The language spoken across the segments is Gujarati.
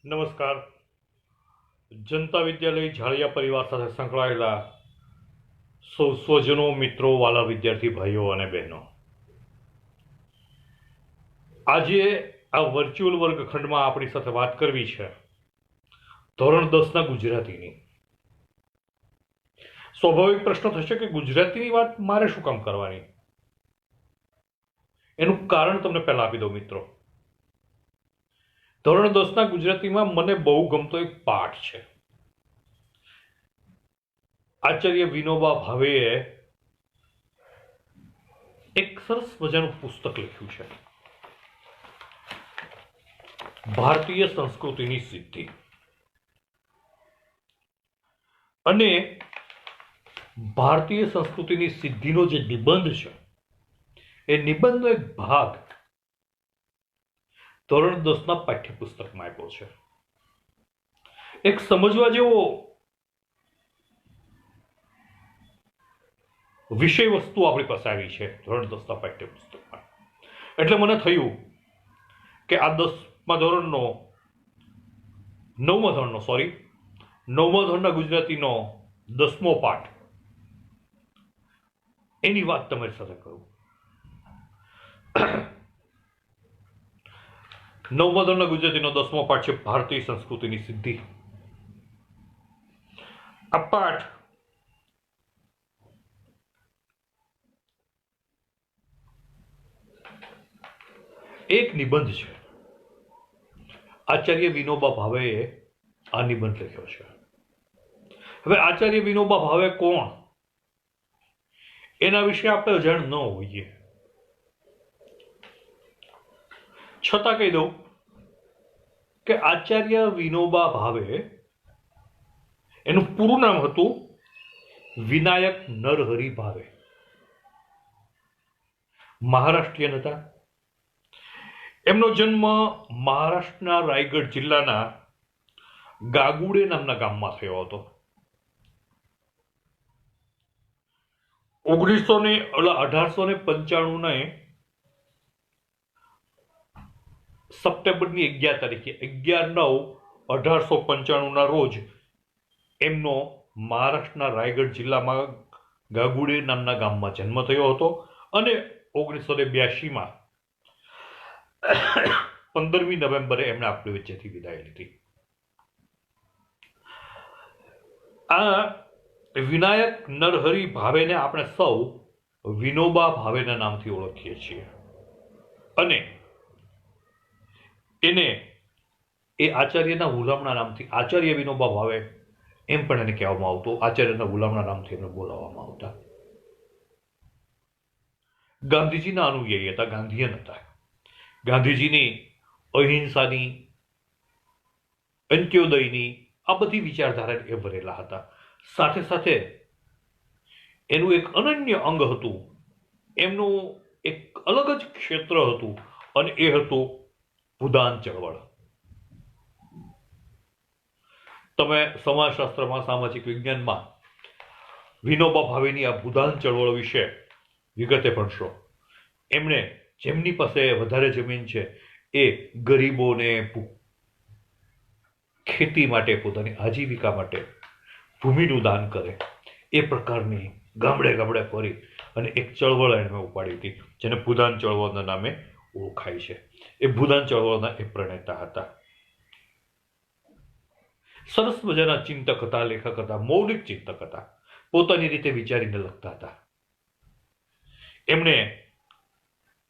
નમસ્કાર. જનતા વિદ્યાલય ઝાડિયા પરિવાર સાથે સંકળાયેલા સૌ સ્વજનો, મિત્રો, વાલા વિદ્યાર્થી ભાઈઓ અને બહેનો, આજે આ વર્ચ્યુઅલ વર્ગખંડમાં આપણી સાથે વાત કરવી છે ધોરણ 10ના ગુજરાતીની. સ્વાભાવિક પ્રશ્ન થશે કે ગુજરાતીની વાત મારે શું કામ કરવાની? એનું કારણ તમને પહેલા આપી દઉં મિત્રો. ધોરણ 10ના ગુજરાતીમાં મને બહુ ગમતો એક પાઠ છે. આચાર્ય વિનોબા ભાવેએ એક સરસ મજાનું પુસ્તક લખ્યું છે, ભારતીય સંસ્કૃતિની સિદ્ધિ. અને ભારતીય સંસ્કૃતિની સિદ્ધિનો જે નિબંધ છે, એ નિબંધનો એક ભાગ ધોરણ 10ના પાઠ્યપુસ્તકમાં આપ્યો છે. એક સમજવા જેવો વિષય વસ્તુ આપણી પાસે આવી છે ધોરણ 10ના પાઠ્યપુસ્તકમાં. એટલે મને થયું કે આ 9મા ધોરણના ગુજરાતીનો 10મો પાઠ, એની વાત તમારી સાથે કરું. 9મા ધોરણના ગુજરાતીનો 10મો પાઠ છે ભારતીય સંસ્કૃતિની સિદ્ધિ. આ પાઠ એક નિબંધ છે. આચાર્ય વિનોબા ભાવેએ આ નિબંધ લખ્યો છે. હવે આચાર્ય વિનોબા ભાવે કોણ, એના વિશે આપણે અજાણ ન હોઈએ, છતાં કહી દઉં કે આચાર્ય વિનોબા ભાવે, એનું પૂરું નામ હતું વિનાયક નરહરી ભાવે. મહારાષ્ટ્રીયન હતા. એમનો જન્મ મહારાષ્ટ્રના રાયગઢ જિલ્લાના ગાગુડે નામના ગામમાં થયો હતો. 1895 સપ્ટેમ્બરની 11 તારીખે 11/9/1895 રોજ એમનો મહારાષ્ટ્રના રાયગઢ જિલ્લામાં ગાગુડે નામના ગામમાં જન્મ થયો હતો. અને 1982માં 15મી નવેમ્બરે એમણે આપણી વચ્ચેથી વિદાય લીધી. આ વિનાયક નરહરી ભાવેને આપણે સૌ વિનોબા ભાવેના નામથી ઓળખીએ છીએ. અને એને એ આચાર્યના ગુલામના નામથી, આચાર્ય વિનોબા ભાવે એમ પણ એને કહેવામાં આવતું. આચાર્યના ગુલામના નામથી એમને બોલાવવામાં આવતા. ગાંધીજીના અનુયાયી હતા, ગાંધીયન હતા. ગાંધીજીની અહિંસાની, અંત્યોદયની આ બધી વિચારધારા એ ભરેલા હતા. સાથે સાથે એનું એક અનન્ય અંગ હતું, એમનું એક અલગ જ ક્ષેત્ર હતું, અને એ હતું ભૂદાન ચળવળ. તમે સમાજશાસ્ત્રમાં, સામાજિક વિજ્ઞાનમાં વિનોબા ભાવેની આ ભૂદાન ચળવળ વિશે વિગતે ભણશો. એમણે, જેમની પાસે વધારે જમીન છે, એ ગરીબોને ખેતી માટે, પોતાની આજીવિકા માટે ભૂમિનું દાન કરે, એ પ્રકારની ગામડે ગામડે ફરી અને એક ચળવળ એમણે ઉપાડી હતી, જેને ભૂદાન ચળવળના નામે ઓળખાય છે. એ ભૂદાન ચળવળના એ પ્રણેતા હતા. સરસ મજાના ચિંતક હતા, લેખક હતા, મૌલિક ચિંતક હતા. પોતાની રીતે વિચારીને લખતા હતા. એમણે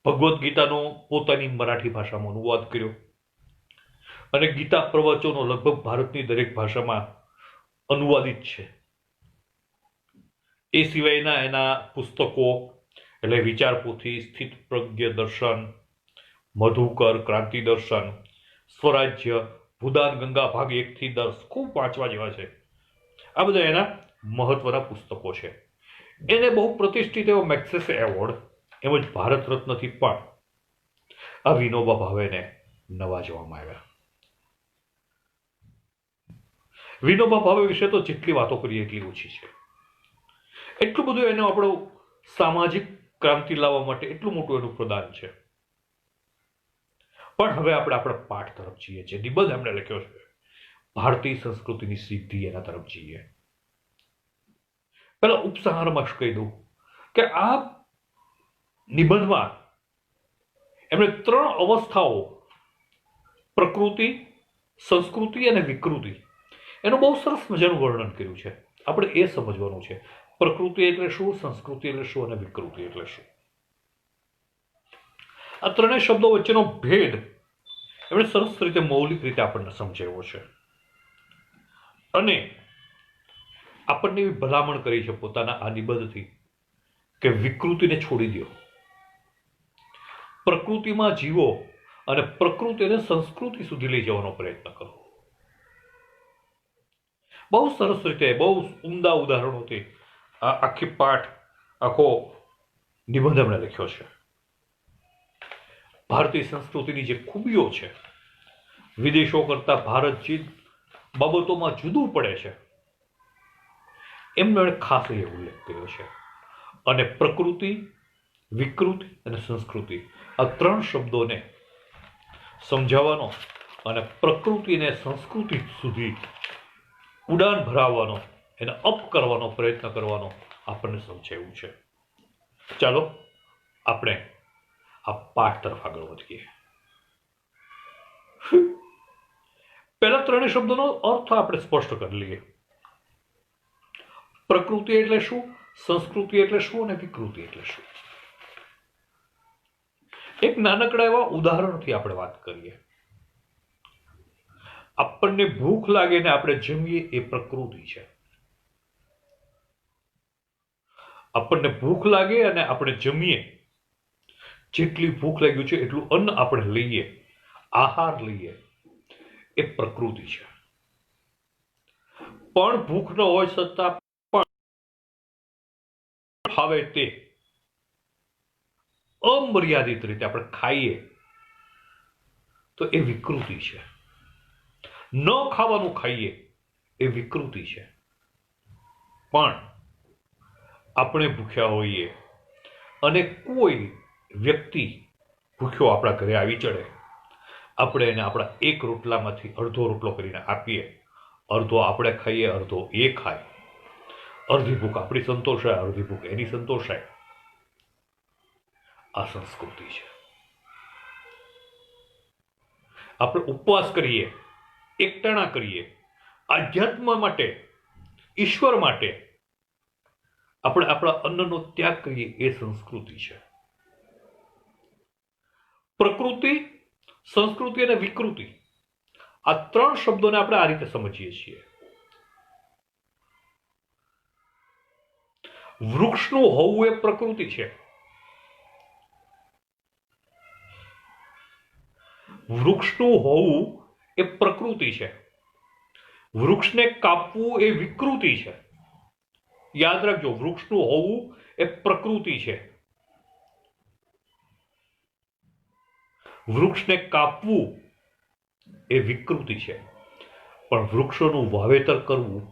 ભગવદ્ ગીતાનો પોતાની મરાઠી ભાષામાં અનુવાદ કર્યો, અને ગીતા પ્રવચનો લગભગ ભારતની દરેક ભાષામાં અનુવાદિત છે. એ સિવાયના એના પુસ્તકો એટલે વિચાર પોથી, સ્થિત પ્રજ્ઞ દર્શન, મધુકર, ક્રાંતિ દર્શન, સ્વરાજ્ય, ભૂદાન ગંગા ભાગ 1 થી 10 ખૂબ વાંચવા જેવા છે. આ બધા એના મહત્વના પુસ્તકો છે. એને બહુ પ્રતિષ્ઠિત એવો મેગ્સેસે એવોર્ડ, એમજ ભારત રત્નથી પણ આ વિનોબા ભાવેને નવાજવામાં આવ્યા. વિનોબા ભાવે વિશે તો જેટલી વાતો કરીએ એટલી ઓછી છે. એટલું બધું એનો આપણો સામાજિક ક્રાંતિ લાવવા માટે એટલું મોટું એનું પ્રદાન છે. પણ હવે આપણે આપણા પાઠ તરફ જઈએ છીએ. નિબંધ એમણે લખ્યો છે ભારતીય સંસ્કૃતિની સિદ્ધિ એના તરફ જઈએ. પહેલા ઉપસંહારમાં જ કહી દઉં કે આ નિબંધમાં એમણે 3 અવસ્થાઓ, પ્રકૃતિ, સંસ્કૃતિ અને વિકૃતિ, એનું બહુ સરસ મજાનું વર્ણન કર્યું છે. આપણે એ સમજવાનું છે પ્રકૃતિ એટલે શું, સંસ્કૃતિ એટલે શું અને વિકૃતિ એટલે શું. આ ત્રણેય શબ્દો વચ્ચેનો ભેદ એમણે સરસ રીતે મૌલિક રીતે આપણને સમજાવ્યો છે અને આપણને એવી ભલામણ કરી છે પોતાના આ નિબંધથી કે વિકૃતિને છોડી દો, પ્રકૃતિમાં જીવો અને પ્રકૃતિને સંસ્કૃતિ સુધી લઈ જવાનો પ્રયત્ન કરો. બહુ સરસ રીતે, બહુ ઉમદા ઉદાહરણોથી આ આખી પાઠ, આખો નિબંધ એમણે લખ્યો છે. ભારતીય સંસ્કૃતિની જે ખૂબીઓ છે, વિદેશો કરતા ભારત જે બાબતોમાં જુદું પડે છે, એમનો ખાસ એ ઉલ્લેખ કર્યો છે. અને પ્રકૃતિ, વિકૃતિ અને સંસ્કૃતિ, આ 3 શબ્દોને સમજાવવાનો અને પ્રકૃતિને સંસ્કૃતિ સુધી ઉડાન ભરાવવાનો, એને અપ કરવાનો પ્રયત્ન કરવાનો આપણને સમજાવ્યું છે. ચાલો આપણે આ પાઠ તરફ આગળ વધીએ. પહેલા 3 શબ્દોનો અર્થ આપણે સ્પષ્ટ કરી લઈએ. પ્રકૃતિ એટલે શું, સંસ્કૃતિ એટલે શું અને વિકૃતિ એટલે શું. એક નાનકડા એવા ઉદાહરણથી આપણે વાત કરીએ. આપણને ભૂખ લાગે ને આપણે જમીએ એ પ્રકૃતિ છે. આપણને ભૂખ લાગે અને આપણે જમીએ, જેટલી ભૂખ લાગ્યું છે એટલું અન્ન આપણે લઈએ, આહાર લઈએ, એ પ્રકૃતિ છે. પણ ભૂખ ન હોય છતાં પણ ભાવે તે અમર્યાદિત રીતે આપણે ખાઈએ તો એ વિકૃતિ છે. ન ખાવાનું ખાઈએ એ વિકૃતિ છે. પણ આપણે ભૂખ્યા હોઈએ અને કોઈ વ્યક્તિ ભૂખ્યો આપણા ઘરે આવી ચડે, આપણે એને આપણા એક રોટલામાંથી અડધો રોટલો કરીને આપીએ, અડધો આપણે ખાઈએ, અડધો એ ખાય, અડધી ભૂખ આપણી સંતોષાય, અડધી ભૂખ એની સંતોષાય. આ સંસ્કૃતિ છે. આપણે ઉપવાસ કરીએ, એકટાણા કરીએ, આધ્યાત્મ માટે, ઈશ્વર માટે આપણે આપણા અન્નનો ત્યાગ કરીએ, એ સંસ્કૃતિ છે. પ્રકૃતિ, સંસ્કૃતિ અને વિકૃતિ, આ 3 શબ્દોને આપણે આ રીતે સમજીએ છીએ. વૃક્ષનું હોવું એ પ્રકૃતિ છે. વૃક્ષનું હોવું એ પ્રકૃતિ છે. વૃક્ષને કાપવું એ વિકૃતિ છે. યાદ રાખજો, વૃક્ષનું હોવું એ પ્રકૃતિ છે. વૃક્ષને કાપવું એ વિકૃતિ છે. પણ વૃક્ષોનું વાવેતર કરવું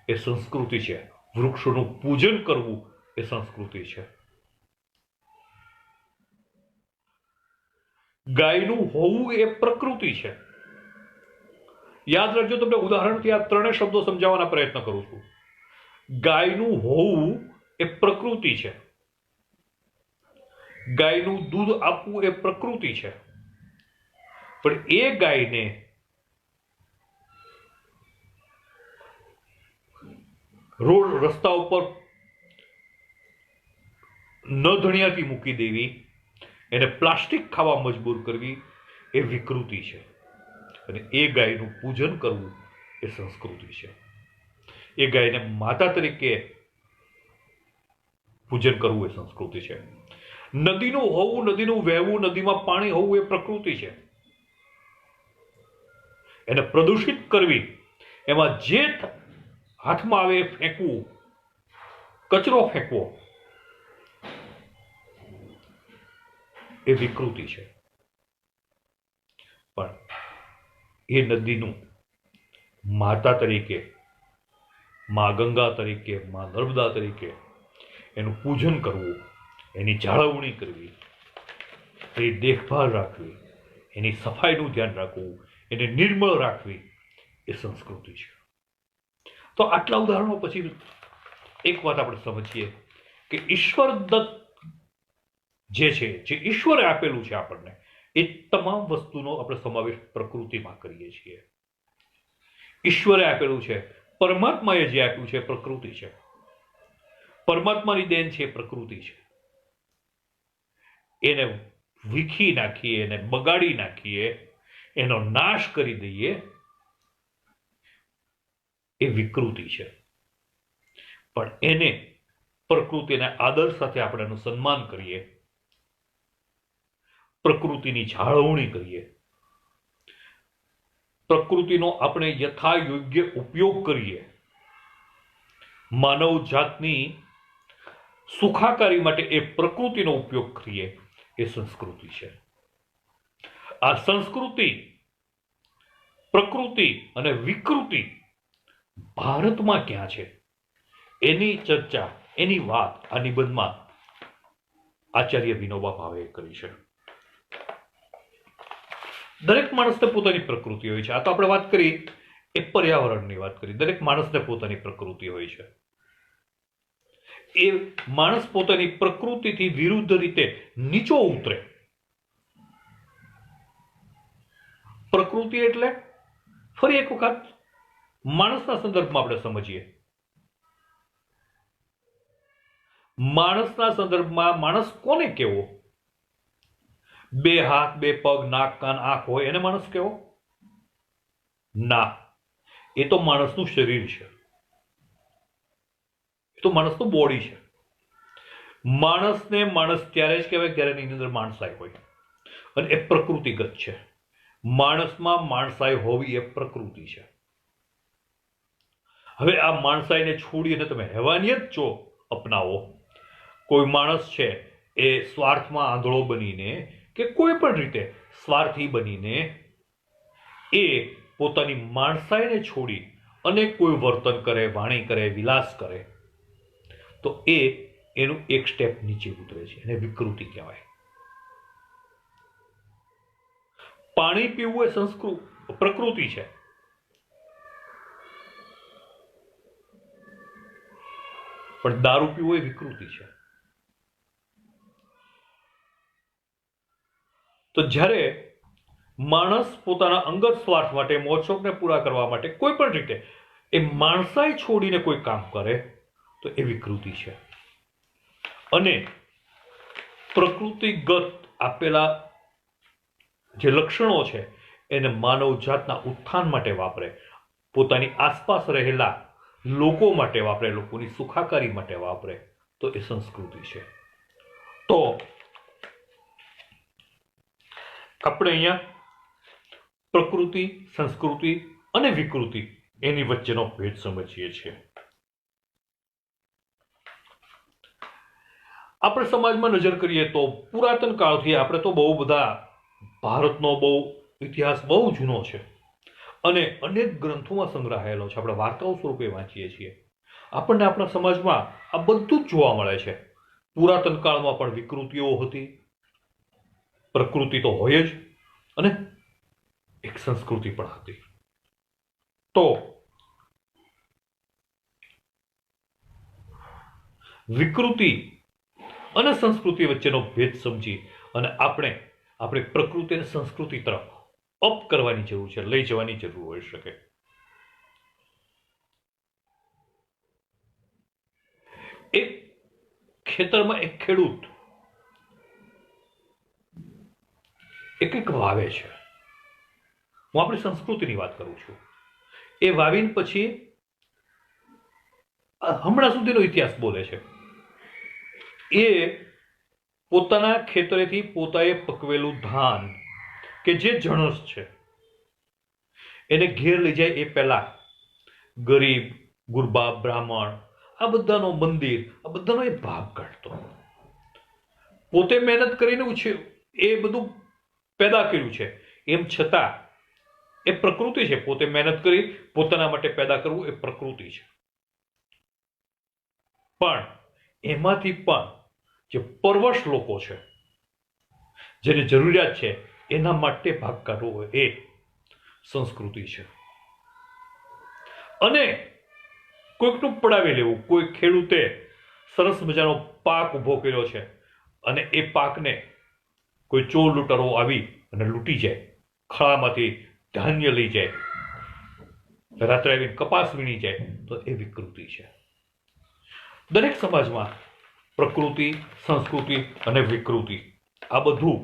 એ સંસ્કૃતિ છે. વૃક્ષોનું પૂજન કરવું એ સંસ્કૃતિ છે. ગાયનું હોવું એ પ્રકૃતિ છે. યાદ રાખજો, તમને ઉદાહરણથી આ 3 શબ્દો સમજાવવાના પ્રયત્ન કરું છું. ગાયનું હોવું એ પ્રકૃતિ છે. ગાયનું દૂધ આપવું એ પ્રકૃતિ છે. પણ એ ગાયને રોડ રસ્તા ઉપર ન ધણિયાથી મૂકી દેવી, એને પ્લાસ્ટિક ખાવા મજબૂર કરવી એ વિકૃતિ છે. અને એ ગાયનું પૂજન કરવું એ સંસ્કૃતિ છે. એ ગાયને માતા તરીકે પૂજન કરવું એ સંસ્કૃતિ છે. નદીનું હોવું, નદીનું વહેવું, નદીમાં પાણી હોવું એ પ્રકૃતિ છે. એને પ્રદૂષિત કરવી, એમાં જે હાથમાં આવે એ ફેંકવું, કચરો ફેંકવો, એ વિકૃતિ છે. પણ એ નદીનું માતા તરીકે, મા ગંગા તરીકે, મા નર્મદા તરીકે એનું પૂજન કરવું, એની જાળવણી કરવી, એની દેખભાળ રાખવી, એની સફાઈનું ધ્યાન રાખવું, એને નિર્મળ રાખવી, એ સંસ્કૃતિ છે. તો આટલા ઉદાહરણો પછી એક વાત આપણે સમજીએ કે ઈશ્વર દત્ત જે છે, જે ઈશ્વરે આપેલું છે આપણને, એ તમામ વસ્તુનો આપણે સમાવેશ પ્રકૃતિમાં કરીએ છીએ. ઈશ્વરે આપેલું છે, પરમાત્માએ જે આપ્યું છે પ્રકૃતિ છે. પરમાત્માની દેન છે પ્રકૃતિ છે. એને વીખી નાખીએ, એને બગાડી નાખીએ, એનો નાશ કરી દઈએ, એ વિકૃતિ છે. પણ એને પ્રકૃતિના આદર સાથે આપણે એનું સન્માન કરીએ, પ્રકૃતિની જાળવણી કરીએ, પ્રકૃતિનો આપણે યથાયોગ્ય ઉપયોગ કરીએ, માનવ જાતની સુખાકારી માટે એ પ્રકૃતિનો ઉપયોગ કરીએ, એ સંસ્કૃતિ છે. આ સંસ્કૃતિ, પ્રકૃતિ અને વિકૃતિ ભારતમાં ક્યાં છે એની ચર્ચા, એની વાત આ નિબંધમાં આચાર્ય વિનોબા ભાવેએ કરી છે. દરેક માણસને પોતાની પ્રકૃતિ હોય છે. આ તો આપણે વાત કરી એ પર્યાવરણની વાત કરી. દરેક માણસને પોતાની પ્રકૃતિ હોય છે. એ માણસ પોતાની પ્રકૃતિથી વિરુદ્ધ રીતે નીચો ઉતરે. પ્રકૃતિ એટલે ફરી એક વખત માણસના સંદર્ભમાં આપણે સમજીએ. માણસના સંદર્ભમાં માણસ કોને કેવો? 2 હાથ, 2 પગ, નાક, કાન, આંખ હોય એને માણસ કેવો? ના, એ તો માણસનું શરીર છે, એ તો માણસનું બોડી છે. માણસને માણસ ત્યારે જ કહેવાય જ્યારે એની અંદર માણસાઈ હોય, અને એ પ્રકૃતિગત છે. માણસમાં માણસાઈ હોવી એ પ્રકૃતિ છે. હવે આ માણસાઈને છોડીને તમે હેવાનિયત જો અપનાવો, કોઈ માણસ છે એ સ્વાર્થમાં આંધળો બનીને કે કોઈ પણ રીતે સ્વાર્થી બનીને એ પોતાની માણસાઈને છોડી અને કોઈ વર્તન કરે, વાણી કરે, વિલાસ કરે, તો એનું એક સ્ટેપ નીચે ઉતરે છે. એને વિકૃતિ કહેવાય. પાણી પીવું એ પ્રકૃતિ છે. પણ દારૂ પીવો એ વિકૃતિ છે. તો જ્યારે માણસ પોતાના અંગત સ્વાર્થ માટે, મોજશોખને પૂરા કરવા માટે કોઈ પણ રીતે એ માણસાઈ છોડીને કોઈ કામ કરે તો એ વિકૃતિ છે. અને પ્રકૃતિગત આપેલા જે લક્ષણો છે એને માનવ જાતના ઉત્થાન માટે વાપરે, પોતાની આસપાસ રહેલા લોકો માટે વાપરે, લોકોની સુખાકારી માટે વાપરે, તો એ સંસ્કૃતિ છે. તો આપણે અહીંયા પ્રકૃતિ, સંસ્કૃતિ અને વિકૃતિ એની વચ્ચેનો ભેદ સમજીએ છીએ. આપણે સમાજમાં નજર કરીએ તો પુરાતન કાળથી આપણે તો બહુ બધા, ભારતનો બહુ ઇતિહાસ બહુ જૂનો છે અને અનેક ગ્રંથોમાં સંગ્રહાયેલો છે. આપણે વાર્તાઓ સ્વરૂપે વાંચીએ છીએ. આપણને આપણા સમાજમાં આ બધું જ જોવા મળે છે. પુરાતન કાળમાં પણ વિકૃતિઓ હતી, પ્રકૃતિ તો હોય જ, અને એક સંસ્કૃતિ પણ હતી. તો વિકૃતિ અને સંસ્કૃતિ વચ્ચેનો ભેદ સમજી અને આપણે આપણી પ્રકૃતિ અને સંસ્કૃતિ તરફ અપ કરવાની જરૂર છે, લઈ જવાની જરૂર હોઈ શકે. એક ખેતરમાં એક ખેડૂત એક વાવે છે. હું આપણી સંસ્કૃતિની વાત કરું છું. એ વાવીને પછી હમણાં સુધીનો ઇતિહાસ બોલે છે. એ પોતાના ખેતરેથી પોતાએ પકવેલું ધાન કે જે જણસ છે એને ઘેર લઈ જાય એ પહેલા ગરીબ, ગુરબા, બ્રાહ્મણ, આ બધાનો, મંદિર, આ બધાનો એ ભાગ કાઢતો. પોતે મહેનત કરીને એ બધું પેદા કર્યું છે, એમ છતાં એ પ્રકૃતિ છે. પોતે મહેનત કરી પોતાના માટે પેદા કરવું એ પ્રકૃતિ છે. પણ એમાંથી પણ જે પરવશ લોકો છે, જેને જરૂરિયાત છે, એના માટે ભાગ કાઢવો હોય એ સંસ્કૃતિ છે. અને કોઈકનું પડાવી લેવું. કોઈ ખેડૂતે સરસ મજાનો પાક ઊભો કર્યો છે અને એ પાકને કોઈ ચોર લૂંટારો આવી અને લૂંટી જાય, ખળામાંથી ધાન્ય લઈ જાય, રાત્રે આવીને કપાસ વીણી જાય, તો એ વિકૃતિ છે. દરેક સમાજમાં પ્રકૃતિ, સંસ્કૃતિ અને વિકૃતિ આ બધું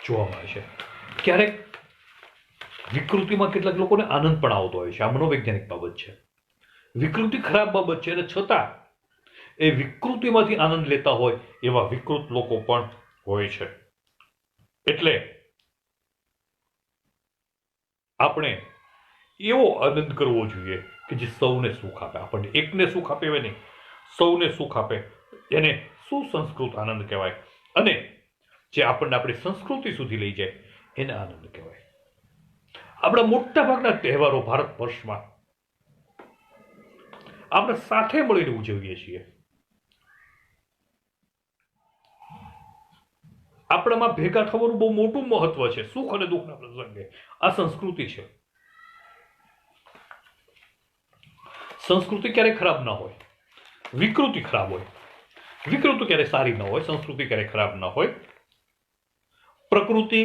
જોવા મળે છે. ક્યારેક વિકૃતિમાં કેટલાક લોકોને આનંદ પણ આવતો હોય છે. આ મનોવૈજ્ઞાનિક બાબત છે. વિકૃતિ ખરાબ બાબત છે અને છતાં એ વિકૃતિમાંથી આનંદ લેતા હોય એવા વિકૃત લોકો પણ હોય છે. એટલે આપણે એવો આનંદ કરવો જોઈએ કે જે સૌને સુખ આપે. આપણને એકને સુખ આપે એવે નહીં, સૌને સુખ આપે. એને સુસંસ્કૃત આનંદ કહેવાય. અને જે આપણને આપણી સંસ્કૃતિ સુધી લઈ જાય એને આનંદ કહેવાય. આપણા મોટા ભાગના તહેવારો ભારત વર્ષમાં આપણે સાથે મળીને ઉજવીએ છીએ. આપણામાં ભેગા થવાનું બહુ મોટું મહત્વ છે સુખ અને દુઃખના પ્રસંગે. આ સંસ્કૃતિ છે. સંસ્કૃતિ ક્યારેય ખરાબ ના હોય, વિકૃતિ ખરાબ હોય. વિકૃતિ ક્યારે સારી ન હોય, સંસ્કૃતિ ક્યારે ખરાબ ન હોય. પ્રકૃતિ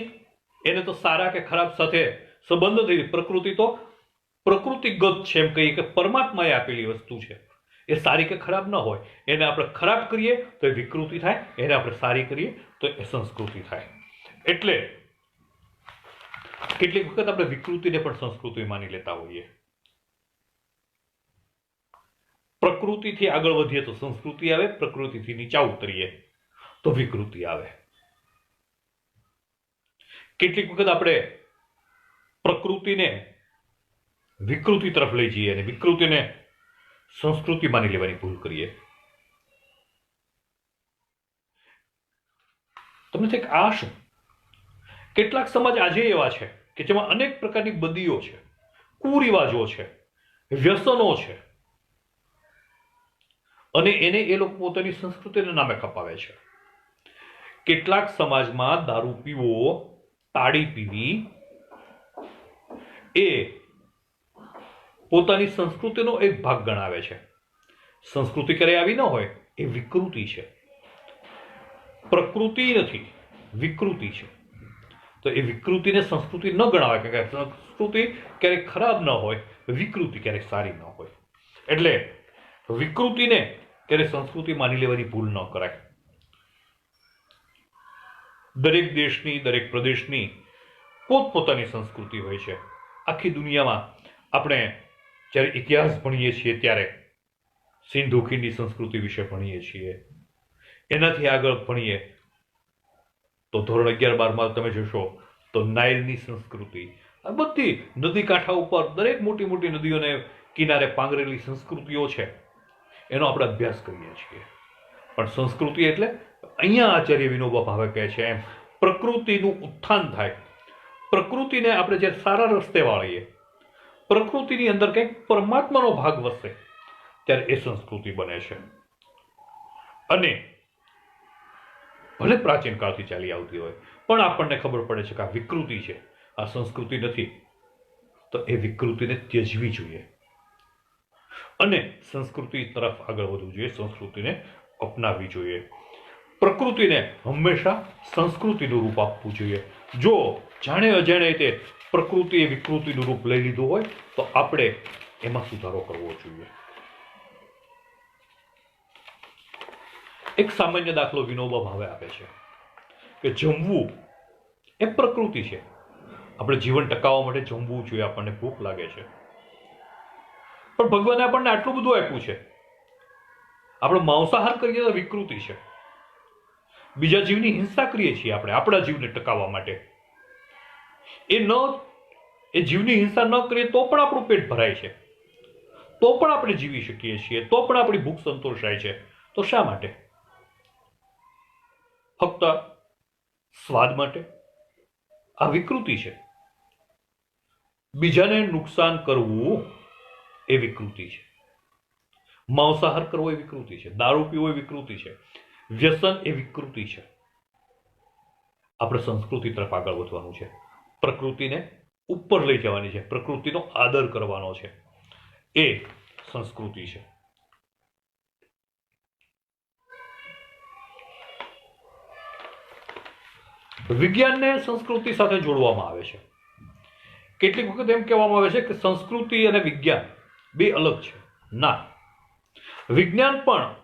એને તો સારા કે ખરાબ સાથે સંબંધ નથી. પ્રકૃતિ તો પ્રકૃતિગત છે, એમ કહીએ કે પરમાત્માએ આપેલી વસ્તુ છે. એ સારી કે ખરાબ ન હોય. એને આપણે ખરાબ કરીએ તો એ વિકૃતિ થાય, એને આપણે સારી કરીએ તો એ સંસ્કૃતિ થાય. એટલે કેટલીક વખત આપણે વિકૃતિને પણ સંસ્કૃતિ માની લેતા હોઈએ. પ્રકૃતિથી આગળ વધીએ તો સંસ્કૃતિ આવે, પ્રકૃતિથી નીચા ઉતરીએ તો વિકૃતિ આવે. કેટલીક વખત આપણે પ્રકૃતિને વિકૃતિ તરફ લઈ જઈએ અને વિકૃતિને સંસ્કૃતિ માની લેવાની ભૂલ કરીએ. તમને થાય આ શું? કેટલાક સમાજ આજે એવા છે કે જેમાં અનેક પ્રકારની બદીઓ છે, કુરિવાજો છે, વ્યસનો છે, અને એને એ લોકો પોતાની સંસ્કૃતિના નામે ખપાવે છે. કેટલાક સમાજમાં દારૂ પીવો, તાળી પીવી એ પોતાની સંસ્કૃતિનો એક ભાગ ગણાવે છે. સંસ્કૃતિ ક્યારેય આવી ન હોય, એ વિકૃતિ છે. પ્રકૃતિ નથી, વિકૃતિ છે. તો એ વિકૃતિને સંસ્કૃતિ ન ગણાવે, કે સંસ્કૃતિ ક્યારેય ખરાબ ન હોય, વિકૃતિ ક્યારેય સારી ન હોય. એટલે વિકૃતિને ક્યારે સંસ્કૃતિ માની લેવાની ભૂલ ન કરાય. દરેક દેશની, દરેક પ્રદેશની પોતપોતાની સંસ્કૃતિ હોય છે. આખી દુનિયામાં આપણે જ્યારે ઇતિહાસ ભણીએ છીએ ત્યારે સિંધુ ખીણની સંસ્કૃતિ વિશે ભણીએ છીએ. એનાથી આગળ ભણીએ તો ધોરણ 11-12માં તમે જોશો તો નાઇલની સંસ્કૃતિ, આ બધી નદી કાંઠા ઉપર દરેક મોટી મોટી નદીઓને કિનારે પાંગરેલી સંસ્કૃતિઓ છે, એનો આપણે અભ્યાસ કરીએ છીએ. પણ સંસ્કૃતિ એટલે અહીંયા આચાર્ય વિનોબા ભાવે કહે છે એમ પ્રકૃતિનું ઉત્થાન થાય. પ્રકૃતિને આપણે જ્યારે સારા રસ્તે વાળીએ, પ્રકૃતિની અંદર કંઈક પરમાત્માનો ભાગ વસે, ત્યારે એ સંસ્કૃતિ બને છે. અને ભલે પ્રાચીન કાળથી ચાલી આવતી હોય, પણ આપણને ખબર પડે છે કે આ વિકૃતિ છે, આ સંસ્કૃતિ નથી. તો એ વિકૃતિને ત્યજવી જોઈએ અને સંસ્કૃતિ તરફ આગળ વધવું જોઈએ, સંસ્કૃતિને અપનાવવી જોઈએ. પ્રકૃતિને હંમેશા સંસ્કૃતિનું રૂપ આપવું જોઈએ. જો જાણે અજાણે તે પ્રકૃતિએ વિકૃતિનું રૂપ લઈ લીધું હોય તો આપણે એમાં સુધારો કરવો જોઈએ. એક સામાન્ય દાખલો વિનોબા ભાવે આપે છે કે જમવું એ પ્રકૃતિ છે. આપણે જીવન ટકાવવા માટે જમવું જોઈએ. આપણને ભૂખ લાગે છે, પણ ભગવાને આપણને આટલું બધું આપ્યું છે. આપણે માંસાહાર કરીએ તો વિકૃતિ છે. બીજા જીવની હિંસા કરીએ છીએ આપણે આપણા જીવને ટકાવવા માટે. એ જીવની હિંસા ન કરીએ તો પણ આપણું પેટ ભરાય છે, તો પણ આપણે જીવી શકીએ છીએ, તો પણ આપણી ભૂખ સંતોષાય છે. તો શા માટે? ફક્ત સ્વાદ માટે? આ વિકૃતિ છે. બીજાને નુકસાન કરવું એ વિકૃતિ છે. માંસાહાર કરવો એ વિકૃતિ છે. દારૂ પીવો એ વિકૃતિ છે. વ્યસન એ વિકૃતિ છે. આપણે સંસ્કૃતિ તરફ આગળ વધવાનું છે. પ્રકૃતિને ઉપર લઈ જવાની છે. પ્રકૃતિનો આદર કરવાનો છે. એ સંસ્કૃતિ છે. વિજ્ઞાનને સંસ્કૃતિ સાથે જોડવામાં આવે છે. કેટલીક વખત એમ કહેવામાં આવે છે કે સંસ્કૃતિ અને વિજ્ઞાન બે અલગ છે. ના, વિજ્ઞાન પણ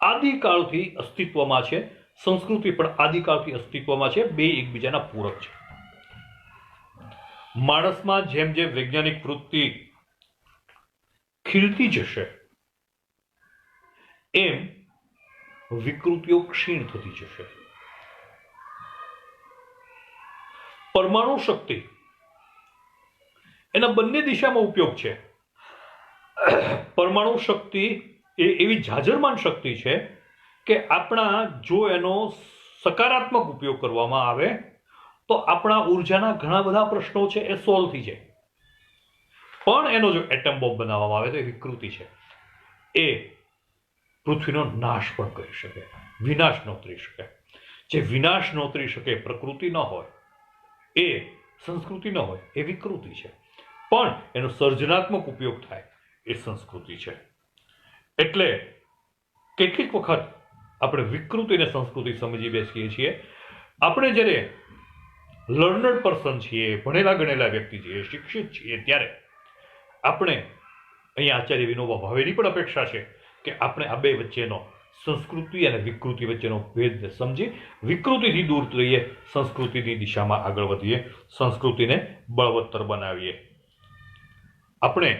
આદિકાળથી અસ્તિત્વમાં છે, સંસ્કૃતિ પણ આદિકાળથી અસ્તિત્વમાં છે. બે એકબીજાના પૂરક છે. માણસમાં જેમ જેમ વૈજ્ઞાનિક વૃત્તિ ખીલતી જશે એમ વિકૃતિઓ ક્ષીણ થતી જશે. પરમાણુ શક્તિ એના બંને દિશામાં ઉપયોગ છે. પરમાણુ શક્તિ એ એવી જાજરમાન શક્તિ છે કે આપણા જો એનો સકારાત્મક ઉપયોગ કરવામાં આવે તો આપણા ઉર્જાના ઘણા બધા પ્રશ્નો છે એ સોલ્વ થઈ જાય. પણ એનો જો એટમ બોમ્બ બનાવવામાં આવે તો એ વિકૃતિ છે. એ પૃથ્વીનો નાશ પણ કરી શકે, વિનાશ નોતરી શકે. જે વિનાશ નોતરી શકે પ્રકૃતિ ન હોય, એ સંસ્કૃતિ ન હોય, એ વિકૃતિ છે. પણ એનો સર્જનાત્મક ઉપયોગ થાય એ સંસ્કૃતિ છે. એટલે કેટલીક વખત આપણે વિકૃતિ અને સંસ્કૃતિ સમજી બેસીએ છીએ. આપણે જ્યારે લર્નડ પર્સન છીએ, ભણેલા ગણેલા વ્યક્તિ છીએ, શિક્ષિત છીએ, ત્યારે આપણે અહીંયા આચાર્ય વિનોબા ભાવેની પણ અપેક્ષા છે કે આપણે આ બે વચ્ચેનો સંસ્કૃતિ અને વિકૃતિ વચ્ચેનો ભેદને સમજી વિકૃતિથી દૂર રહીએ, સંસ્કૃતિની દિશામાં આગળ વધીએ, સંસ્કૃતિને બળવત્તર બનાવીએ. આપણે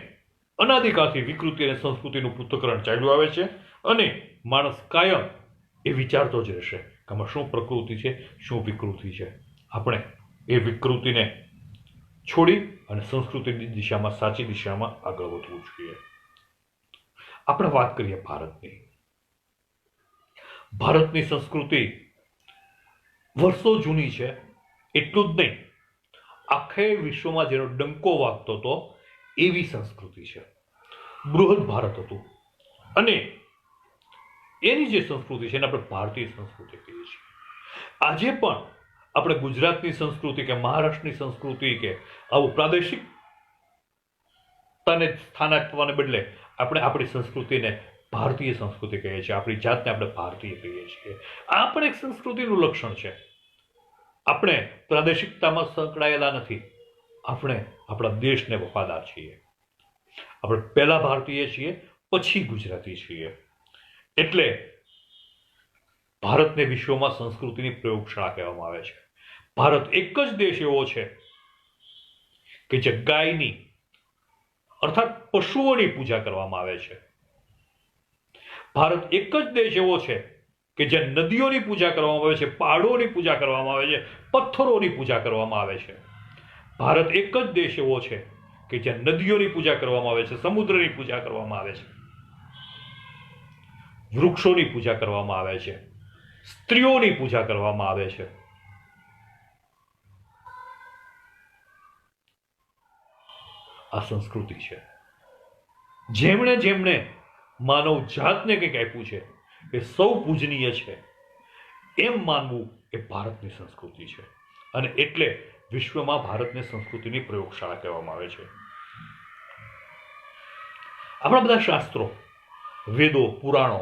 અનાદિકાળથી વિકૃતિ અને સંસ્કૃતિનું પૃથ્થકરણ ચાલ્યું આવે છે અને માણસ કાયમ એ વિચારતો જ રહેશે કે આમાં શું પ્રકૃતિ છે, શું વિકૃતિ છે. આપણે એ વિકૃતિને છોડી અને સંસ્કૃતિની દિશામાં, સાચી દિશામાં આગળ વધવું જોઈએ. આપણે વાત કરીએ ભારતની. ભારતની સંસ્કૃતિ વર્ષો જૂની છે. એટલું જ નહીં, આખે વિશ્વમાં જેનો ડંકો વાગતો હતો એવી સંસ્કૃતિ છે. બૃહદ ભારત હતું અને એની જે સંસ્કૃતિ છે એને આપણે ભારતીય સંસ્કૃતિ કહીએ છીએ. આજે પણ આપણે ગુજરાતની સંસ્કૃતિ કે મહારાષ્ટ્રની સંસ્કૃતિ કે આવું પ્રાદેશિક સ્થાન આપવાને બદલે આપણે આપણી સંસ્કૃતિને ભારતીય સંસ્કૃતિ કહીએ છીએ. આપણી જાતને આપણે ભારતીય કહીએ છીએ. આ પણ એક સંસ્કૃતિનું લક્ષણ છે. આપણે પ્રાદેશિકતામાં સંકળાયેલા નથી. આપણે આપણા દેશને વફાદાર છીએ. આપણે પહેલા ભારતીય છીએ, પછી ગુજરાતી છીએ. એટલે ભારતને વિશ્વમાં સંસ્કૃતિની પ્રયોગશાળા કહેવામાં આવે છે. ભારત એક જ દેશ એવો છે કે જે ગાયની અર્થાત પશુઓની પૂજા કરવામાં આવે છે. ભારત એક જ દેશ એવો છે કે જે નદીઓની પૂજા કરવામાં આવે છે, પહાડોની પૂજા કરવામાં આવે છે, પથ્થરોની પૂજા કરવામાં આવે છે. ભારત એક જ દેશ એવો છે કે જ્યાં નદીઓની પૂજા કરવામાં આવે છે, સમુદ્રની પૂજા કરવામાં આવે છે, વૃક્ષોની પૂજા કરવામાં આવે છે, સ્ત્રીઓની પૂજા કરવામાં આવે છે. આ સંસ્કૃતિ છે. જેમણે જેમણે માનવ જાતને કંઈક આપ્યું છે એ સૌ પૂજનીય છે એમ માનવું એ ભારતની સંસ્કૃતિ છે. અને એટલે વિશ્વમાં ભારતની સંસ્કૃતિની પ્રયોગશાળા કહેવામાં આવે છે. આપણા બધા શાસ્ત્રો, વેદો, પુરાણો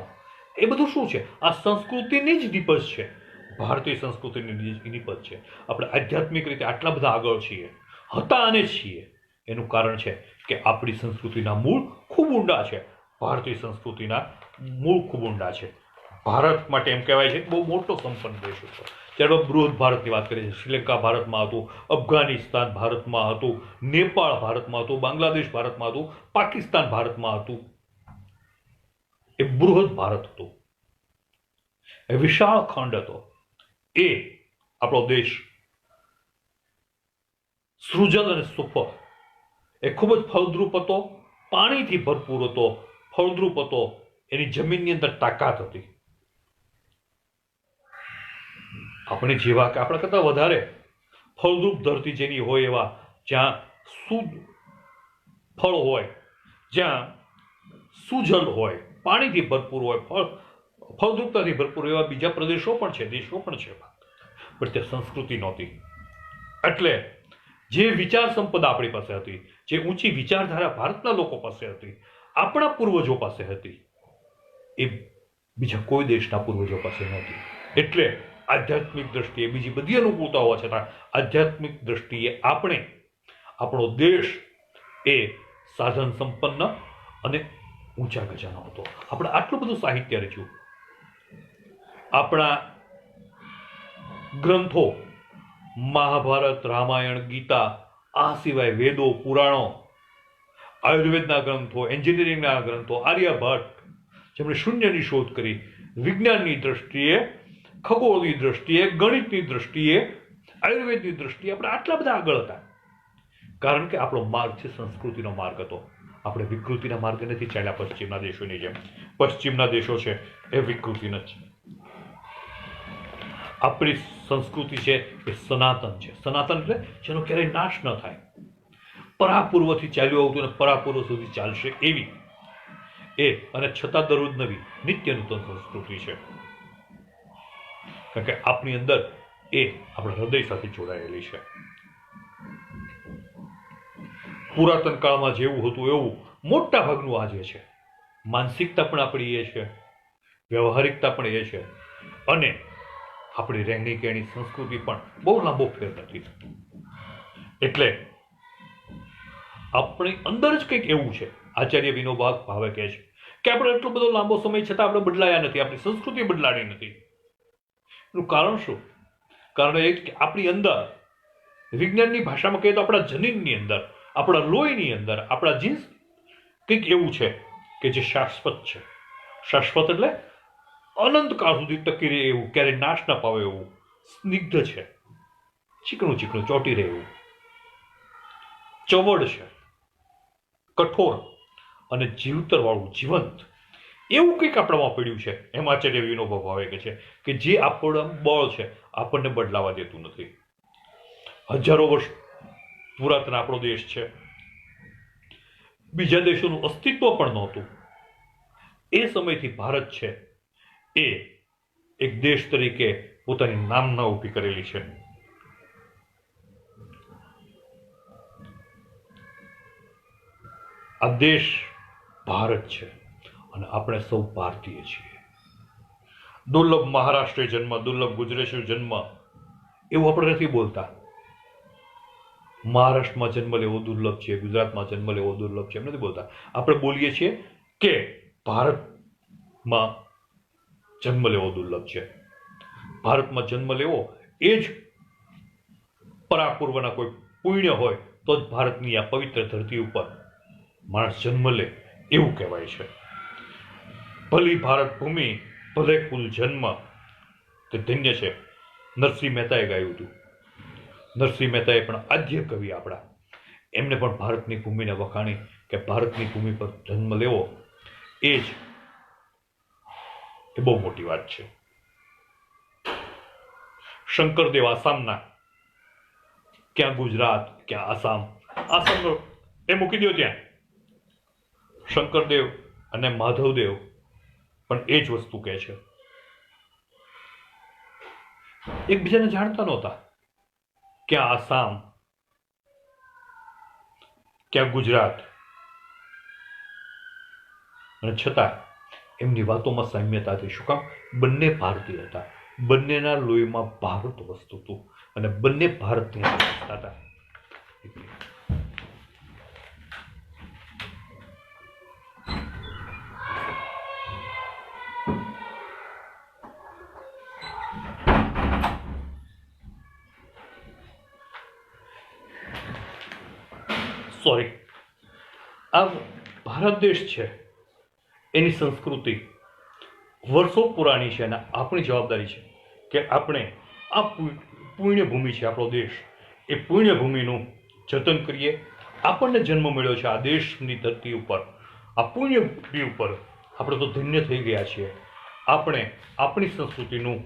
એ બધું શું છે? આ સંસ્કૃતિની જ નિપજ છે. ભારતીય સંસ્કૃતિની નિપજ છે. આપણે આધ્યાત્મિક રીતે આટલા બધા આગળ છીએ, હતા અને છીએ. એનું કારણ છે કે આપણી સંસ્કૃતિના મૂળ ખૂબ ઊંડા છે. ભારતીય સંસ્કૃતિના મૂળ ખૂબ ઊંડા છે. ભારત માટે એમ કહેવાય છે કે બહુ મોટો સંપન્ન દેશ હતો. ત્યારે બૃહદ ભારતની વાત કરીએ છીએ. શ્રીલંકા ભારતમાં હતું, અફઘાનિસ્તાન ભારતમાં હતું, નેપાળ ભારતમાં હતું, બાંગ્લાદેશ ભારતમાં હતું, પાકિસ્તાન ભારતમાં હતું. એ બૃહદ ભારત હતું. એ વિશાળ ખંડ હતો. એ આપણો દેશ સૃજલ અને સુફળ, એ ખૂબ જ ફળદ્રુપ હતો, પાણીથી ભરપૂર હતો, ફળદ્રુપ હતો. એની જમીનની અંદર તાકાત હતી. આપણે જેવા કે આપણા કરતા વધારે ફળદ્રુપ ધરતી જેની હોય એવા, જ્યાં શુદ્ધ ફળ હોય, જ્યાં સુજલ હોય, પાણીથી ભરપૂર હોય, ફળદ્રુપતાથી ભરપૂર એવા બીજા પ્રદેશો પણ છે, દેશો પણ છે. પણ ત્યાં સંસ્કૃતિ નહોતી. એટલે જે વિચાર સંપદા આપણી પાસે હતી, જે ઊંચી વિચારધારા ભારતના લોકો પાસે હતી, આપણા પૂર્વજો પાસે હતી, એ બીજા કોઈ દેશના પૂર્વજો પાસે નહોતી. એટલે આધ્યાત્મિક દ્રષ્ટિએ બીજી બધી અનુકૂળતા હોવા છતાં આધ્યાત્મિક દ્રષ્ટિએ આપણો દેશ એ સાધન સંપન્ન અને ઊંચા ગજાનો હતો. આપણે આટલું બધું સાહિત્ય રચ્યું, આપણા ગ્રંથો મહાભારત, રામાયણ, ગીતા, આ સિવાય વેદો, પુરાણો, આયુર્વેદના ગ્રંથો, એન્જિનિયરિંગના ગ્રંથો, આર્યભટ્ટ જેમણે શૂન્યની શોધ કરી, વિજ્ઞાનની દ્રષ્ટિએ, ખગોળની દ્રષ્ટિએ, ગણિતની દ્રષ્ટિએ, આયુર્વેદની દ્રષ્ટિએ આપણે આટલા બધા આગળ હતા. કારણ કે આપણો માર્ગ છે સંસ્કૃતિનો માર્ગ હતો. આપણે વિકૃતિના માર્ગે નથી ચાલ્યા પશ્ચિમના દેશોની જેમ. પશ્ચિમના દેશો છે એ વિકૃતિના છે. આપણી સંસ્કૃતિ છે એ સનાતન છે. સનાતન એટલે જેનો ક્યારેય નાશ ન થાય, પરાપૂર્વથી ચાલ્યું આવતું અને પરાપૂર્વ સુધી ચાલશે એવી એ, અને છતાં દરરોજ નવી નિત્ય નૂતન સંસ્કૃતિ છે. કારણ કે આપણી અંદર એ આપણા હૃદય સાથે જોડાયેલી છે. પુરાતન કાળમાં જેવું હતું એવું મોટા ભાગનું આજે છે. માનસિકતા પણ આપણી એ છે, વ્યવહારિકતા પણ એ છે, અને આપણી રહેણી કહેણી સંસ્કૃતિ પણ બહુ લાંબો ફેર નથી. એટલે આપણી અંદર જ કંઈક એવું છે. આચાર્ય વિનોબા ભાવે કહે છે કે આપણે એટલો બધો લાંબો સમય છતાં આપણે બદલાયા નથી, આપણી સંસ્કૃતિ બદલાડી નથી. એનું કારણ શું? કારણ એ કે આપણી અંદર, વિજ્ઞાનની ભાષામાં કહીએ તો આપણા જનીનની અંદર, આપણા લોહીની અંદર, આપણા જીન્સ કંઈક એવું છે કે જે શાશ્વત છે. શાશ્વત એટલે અનંત કાળ સુધી ટકી રહે એવું, ક્યારેય નાશ ન પાવે એવું, સ્નિગ્ધ છે, ચીકણું ચીકણું ચોટી રહે એવું, ચવડ છે, કઠોર અને જીવતર વાળું, જીવંત એવું કંઈક આપણામાં પડ્યું છે. એમ આચાર્ય વિનોબા ભાવે કે છે કે જે આપણા બળ છે આપણને બદલાવા દેતું નથી. હજારો વર્ષ પુરાતન આપણો દેશ છે. બીજા દેશોનું અસ્તિત્વ પણ નહોતું. એ સમયથી ભારત છે એ એક દેશ તરીકે પોતાની નામના ઊભી કરેલી છે. આ દેશ ભારત છે અને આપણે સૌ ભારતીય છીએ. દુર્લભ મહારાષ્ટ્રે જન્મ, દુર્લભ ગુજરાતે જન્મ એવું આપણે નથી બોલતા. મહારાષ્ટ્રમાં જન્મ લેવો દુર્લભ છે, ગુજરાતમાં જન્મ લેવો દુર્લભ છે, એમ નથી બોલતા. આપણે બોલીએ છીએ કે ભારતમાં જન્મ લેવો દુર્લભ છે. ભારતમાં જન્મ લેવો એ જ પરાપૂર્વના કોઈ પુણ્ય હોય તો જ ભારતની આ પવિત્ર ધરતી ઉપર માણસ જન્મ લે એવું કહેવાય છે. ભલી ભારત ભૂમિ ભલે કુલ જન્મ, તે ધન્ય છે. નરસિંહ મહેતાએ ગાયું હતું. નરસિંહ મહેતાએ પણ આદ્ય કવિ આપણા, એમને પણ ભારતની ભૂમિને વખાણી કે ભારતની ભૂમિ પર જન્મ લેવો એ બહુ મોટી વાત છે. શંકરદેવ આસામના, ક્યાં ગુજરાત ક્યાં આસામ, આસામનો એ મૂકી દો ત્યાં. શંકરદેવ અને માધવદેવ પણ એ જ વસ્તુ કહે છે. એકબીજાને જાણતા નહોતા. ક્યાં આસામ ક્યાં ગુજરાત, અને છતાં એમની વાતોમાં સામ્યતા હતી. શું કામ? બંને ભારતીય હતા, બંનેના લોહીમાં ભારત વસતું હતું અને બંને ભારતને સમજતા હતા. સોરી, આ ભારત દેશ છે, એની સંસ્કૃતિ વર્ષો પુરાણી છે અને આપણી જવાબદારી છે કે આપણે આ પુણ્યભૂમિ છે આપણો દેશ, એ પુણ્યભૂમિનું જતન કરીએ. આપણને જન્મ મળ્યો છે આ દેશની ધરતી ઉપર, આ પુણ્યભૂમિ ઉપર આપણે તો ધન્ય થઈ ગયા છીએ. આપણે આપણી સંસ્કૃતિનું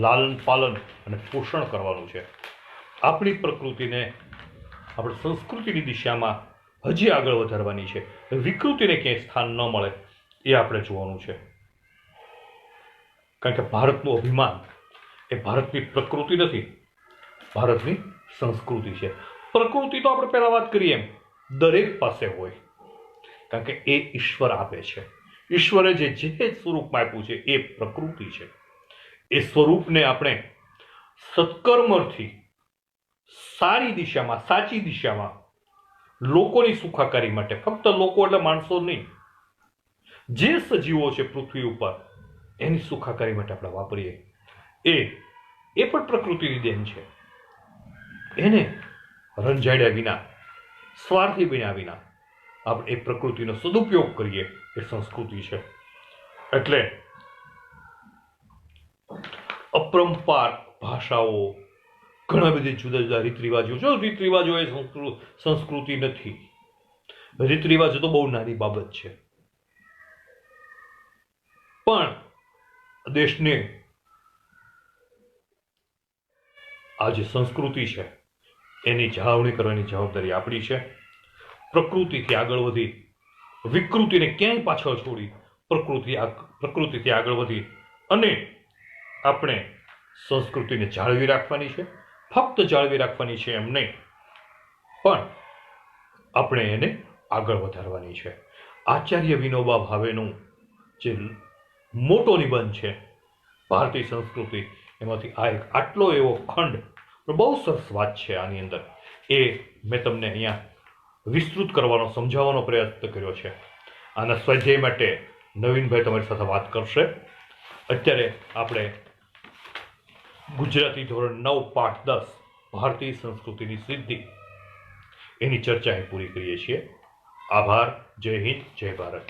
લાલન પાલન અને પોષણ કરવાનું છે. આપણી પ્રકૃતિને આપણે સંસ્કૃતિની દિશામાં હજી આગળ વધારવાની છે. વિકૃતિને ક્યાંય સ્થાન ન મળે એ આપણે જોવાનું છે. કારણ કે ભારતનું અભિમાન એ ભારતની પ્રકૃતિ નથી, ભારતની સંસ્કૃતિ છે. પ્રકૃતિ તો આપણે પહેલા વાત કરીએ એમ દરેક પાસે હોય, કારણ કે એ ઈશ્વર આપે છે. ઈશ્વરે જે સ્વરૂપમાં આપ્યું છે એ પ્રકૃતિ છે. એ સ્વરૂપને આપણે સત્કર્મથી સારી દિશામાં, સાચી દિશામાં, લોકોની સુખાકારી માટે, ફક્ત લોકો એટલે માણસો નહીં, જે સજીવો છે પૃથ્વી ઉપર એની સુખાકારી માટે આપણે વાપરીએ, એ પણ પ્રકૃતિની દેન છે. એને રંજાડ્યા વિના, સ્વાર્થી બન્યા વિના આપણે એ પ્રકૃતિનો સદુપયોગ કરીએ એ સંસ્કૃતિ છે. એટલે અપરંપાર ભાષાઓ, ઘણા બધી જુદા જુદા રીત રિવાજો. જો રીત રિવાજો એ સંસ્કૃતિ નથી. રીત રિવાજો તો બહુ નાની બાબત છે, પણ દેશને આ જે સંસ્કૃતિ છે એની જાળવણી કરવાની જવાબદારી આપણી છે. પ્રકૃતિથી આગળ વધી, વિકૃતિને ક્યાંય પાછળ છોડી પ્રકૃતિથી આગળ વધી અને આપણે સંસ્કૃતિને જાળવી રાખવાની છે. ફક્ત જાળવી રાખવાની છે એમ નહીં, પણ આપણે એને આગળ વધારવાની છે. આચાર્ય વિનોબા ભાવેનું જે મોટો નિબંધ છે ભારતીય સંસ્કૃતિ, એમાંથી આ એક આટલો એવો ખંડ, બહુ સરસ વાત છે આની અંદર, એ મેં તમને અહીંયા વિસ્તૃત કરવાનો, સમજાવવાનો પ્રયત્ન કર્યો છે. આના સ્વાધ્યાય માટે નવીનભાઈ તમારી સાથે વાત કરશે. અત્યારે આપણે ગુજરાતી ધોરણ 9 પાઠ 10 ભારતીય સંસ્કૃતિની સિદ્ધિ એની ચર્ચા પૂરી કરીએ છીએ. આભાર. જય હિન્દ, જય ભારત.